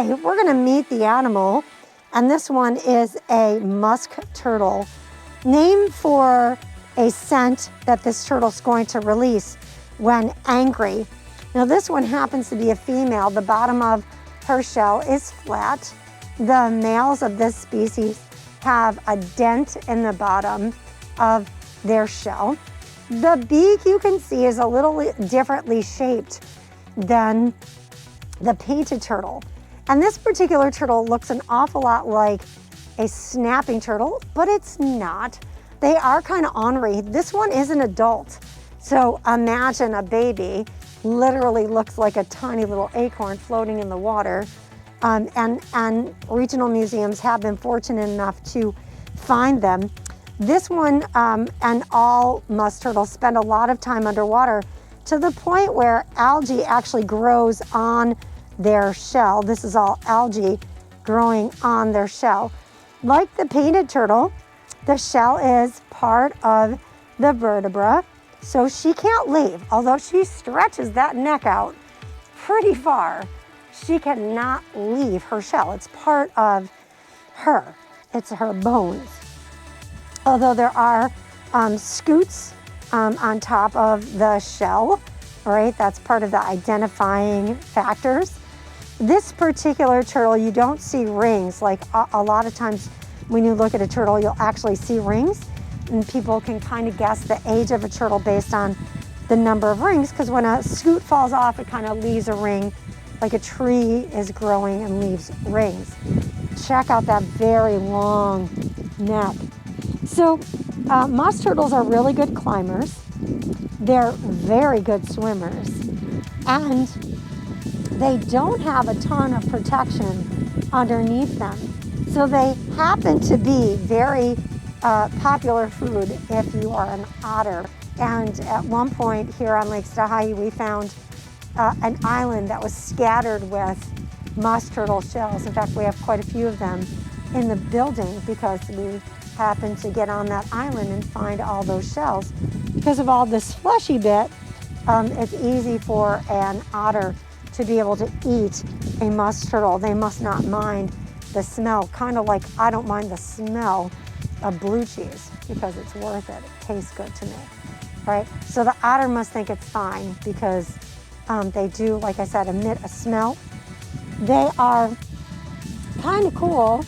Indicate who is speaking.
Speaker 1: Okay, we're gonna meet the animal, and this one is a musk turtle, named for a scent that this turtle's going to release when angry. Now this one happens to be a female. The bottom of her shell is flat. The males of this species have a dent in the bottom of their shell. The beak, you can see, is a little differently shaped than the painted turtle. And this particular turtle looks an awful lot like a snapping turtle, but it's not. They are kind of ornery. This one is an adult. So imagine a baby literally looks like a tiny little acorn floating in the water. And regional museums have been fortunate enough to find them. This one and all musk turtles spend a lot of time underwater, to the point where algae actually grows on their shell. This is all algae growing on their shell. Like the painted turtle, the shell is part of the vertebra, so she can't leave. Although she stretches that neck out pretty far, she cannot leave her shell. It's part of her. It's her bones. Although there are scutes on top of the shell, right? That's part of the identifying factors. This particular turtle, you don't see rings. Like a lot of times when you look at a turtle, you'll actually see rings, and people can kind of guess the age of a turtle based on the number of rings, because when a scute falls off, it kind of leaves a ring, like a tree is growing and leaves rings. Check out that very long neck. So musk turtles are really good climbers. They're very good swimmers, and they don't have a ton of protection underneath them. So they happen to be very popular food if you are an otter. And at one point here on Lake Stahai, we found an island that was scattered with musk turtle shells. In fact, we have quite a few of them in the building because we happened to get on that island and find all those shells. Because of all this fleshy bit, it's easy for an otter to be able to eat a musk turtle. They must not mind the smell, kind of like I don't mind the smell of blue cheese because it's worth it. It tastes good to me, right? So the otter must think it's fine because they do, like I said, emit a smell. They are kind of cool